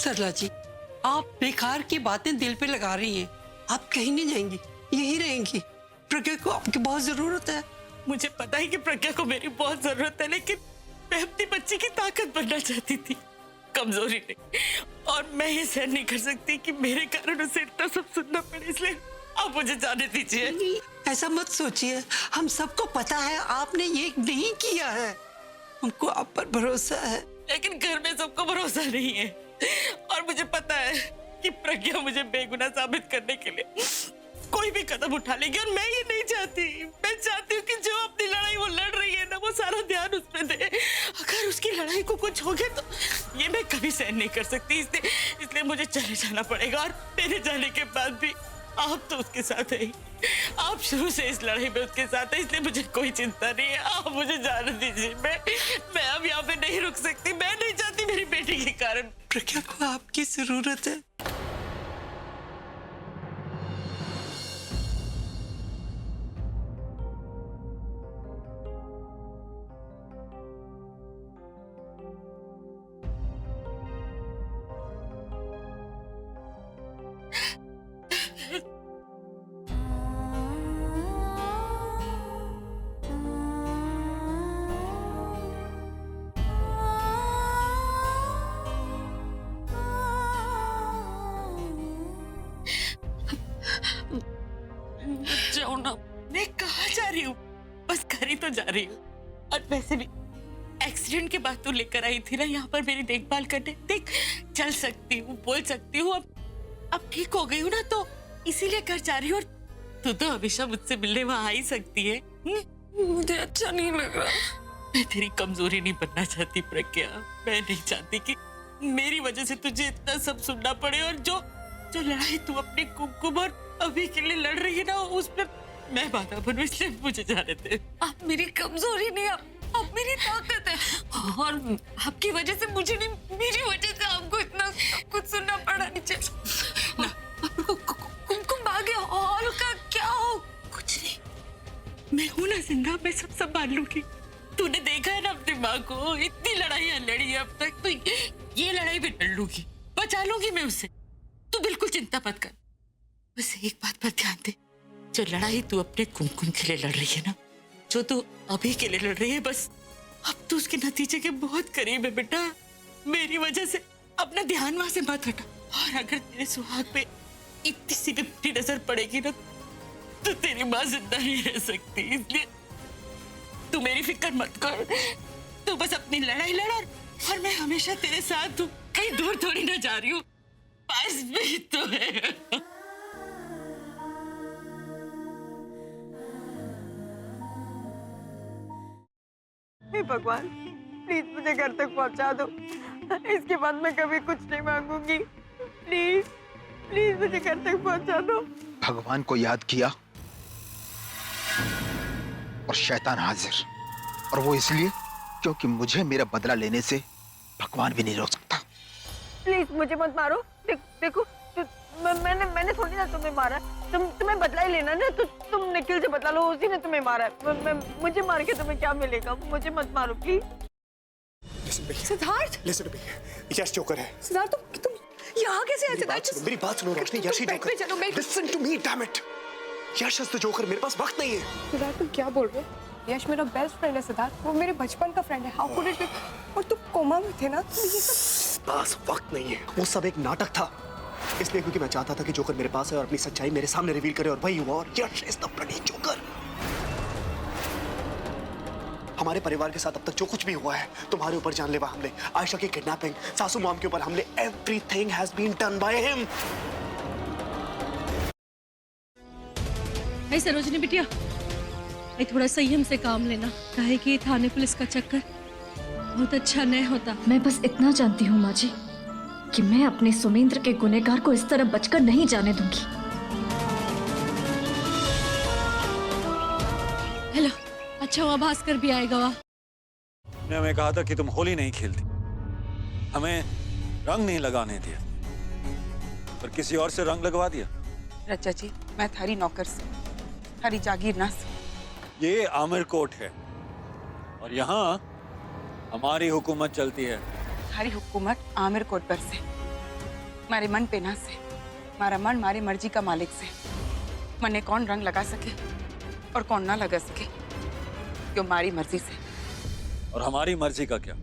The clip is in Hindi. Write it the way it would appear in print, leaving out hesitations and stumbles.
सरला जी, आप बेकार की बातें दिल पे लगा रही हैं। आप कहीं नहीं जाएंगी, यहीं रहेंगी। प्रज्ञा को आपकी बहुत जरूरत है। मुझे पता है कि प्रज्ञा को मेरी बहुत जरूरत है, लेकिन मैं अपनी बच्ची की ताकत बनना चाहती थी, कमजोरी नहीं। और मैं ये सहन नहीं कर सकती कि मेरे कारण उसे इतना सब सुनना पड़े, इसलिए आप मुझे जाने दीजिए। ऐसा मत सोचिए, हम सबको पता है आपने ये नहीं किया है। हमको आप पर भरोसा है। लेकिन घर में सबको भरोसा नहीं है, और मुझे पता है कि प्रज्ञा मुझे बेगुनाह साबित करने के लिए कोई भी कदम उठा लेगी, और मैं ये नहीं चाहती। मैं चाहती हूँ कि जो अपनी लड़ाई वो लड़ रही है ना, वो सारा ध्यान उस पे दे। अगर उसकी लड़ाई को कुछ हो गया तो ये मैं कभी सहन नहीं कर सकती, इसलिए मुझे चले जाना पड़ेगा। और मेरे जाने के बाद भी आप तो उसके साथ है, आप शुरू से इस लड़ाई में उसके साथ है, इसलिए मुझे कोई चिंता नहीं है। आप मुझे जाने दीजिए, मैं अब यहाँ पे नहीं रुक सकती। मैं नहीं चाहती मेरी बेटी के कारण। प्रज्ञा को आपकी जरूरत है। जाओ ना, मैं कहाँ जा रही हूँ? बस घर ही तो जा रही हूँ। और वैसे भी एक्सीडेंट के बाद तू लेकर आई थी ना यहाँ पर मेरी देखभाल करने। देख, चल सकती हूँ, बोल सकती हूँ, अब ठीक हो गई हूँ ना, तो इसीलिए घर जा रही हूँ। और तू तो हमेशा मुझसे मिलने वहां आ ही सकती है। मुझे अच्छा नहीं लग रहा। मैं तेरी कमजोरी नहीं बनना चाहती प्रज्ञा। मैं नहीं चाहती कि मेरी वजह से तुझे इतना सब सुनना पड़े, और जो लड़ाई तू अपने कुमकुम और अभी के लिए लड़ रही है ना, उस पर मैं बाधा बनूं, इसलिए मुझे जाने दे। आप मेरी कमजोरी नहीं, आप मेरी ताकत है। और आपकी वजह से मुझे नहीं, मेरी वजह से आपको इतना कुछ सुनना पड़ा। नीचे कुमकुम भाग गया, और का क्या हो? कुछ नहीं, मैं हूं ना जिंदा, मैं सब संभाल लूंगी। तूने देखा है ना अपनी माँ को, इतनी लड़ाइयां लड़ी है अब तक, तो ये लड़ाई भी लड़ लूंगी, बचा लूंगी मैं उसे। तू बिल्कुल चिंता मत कर। बस एक बात पर ध्यान दे, जो लड़ाई तू अपने कुमकुम के लिए लड़ रही है ना, जो तू अभी के लिए लड़ रही है, बस अब तू उसके नतीजे के बहुत करीब है बेटा। मेरी वजह से अपना ध्यान वहां से मत हटा। और अगर तेरे सुहाग पे इतनी सी भी बुरी नजर पड़ेगी ना, तो तेरी माँ जिंदा नहीं रह सकती। इसलिए तू मेरी फिक्र मत कर, तू बस अपनी लड़ाई लड़, और मैं हमेशा तेरे साथ हूँ। कहीं दूर थोड़ी ना जा रही हूँ, पास में ही तो है। हे भगवान, प्लीज मुझे घर तक पहुंचा दो। इसके बाद मैं कभी कुछ नहीं मांगूंगी। प्लीज प्लीज मुझे घर तक पहुंचा दो। भगवान को याद किया और शैतान हाजिर, और वो इसलिए क्योंकि मुझे मेरा बदला लेने से भगवान भी नहीं रोक सकता। प्लीज मुझे मत मारो। देखो मैंने थोड़ी ना तुम्हें मारा। तुम्हें बदला ही लेना ना, तो तुम निखिल से बदला लो, उसी ने तुम्हें मारा है। मुझे मार के तुम्हें क्या मिलेगा? मुझे मत मारो प्लीज। सिद्धार्थ, यश जोकर है। सिद्धार्थ, तुम यहाँ कैसे आए? मेरी बात सुनो रोशनी, यश ही joker. Listen to me, damn it. Yash is the joker, मेरे पास वक्त नहीं है। सिद्धार्थ, तुम क्या बोल रहे हो? यश मेरा बेस्ट फ्रेंड है सिद्धार्थ, वो मेरे बचपन का फ्रेंड है। How could it be? और तुम कोमा में थे ना, तो ये सब पास वक्त नहीं है। वो सब एक नाटक था, इसलिए क्योंकि मैं चाहता था कि जोकर मेरे पास है और अपनी सच्चाई मेरे सामने रिवील करे, और वही हुआ। और यश इज द ब्लडी जोकर। हमारे परिवार के साथ अब तक जो कुछ भी हुआ है, तुम्हारे ऊपर जानलेवा हमले, आयशा की किडनैपिंग, सासू मॉम के ऊपर हमले, everything has been done by him. भाई सरोजनी बिटिया, भाई थोड़ा संयम से काम लेना, काहे कि थाने पुलिस का चक्कर बहुत अच्छा नहीं होता। मैं बस इतना जानती हूँ माँ जी कि मैं अपने सुमेंद्र के गुनहगार को इस तरह बचकर नहीं जाने दूंगी। हेलो, अच्छा हुआ भास्कर भी आएगा। वाह, ने हमें कहा था कि तुम होली नहीं खेलती, हमें रंग नहीं लगाने दिया, पर किसी और से रंग लगवा दिया। रचा जी, मैं थारी नौकर से, थारी जागीर ना से। ये आमिर कोट है और यहाँ हमारी हुकूमत चलती है। थारी हुकूमत आमिर कोट पर से, मारे मन पे ना से मारा मन मारी मर्जी का मालिक से मने कौन रंग लगा सके और कौन ना लगा सके क्यों मारी मर्जी से। और हमारी मर्जी का क्या?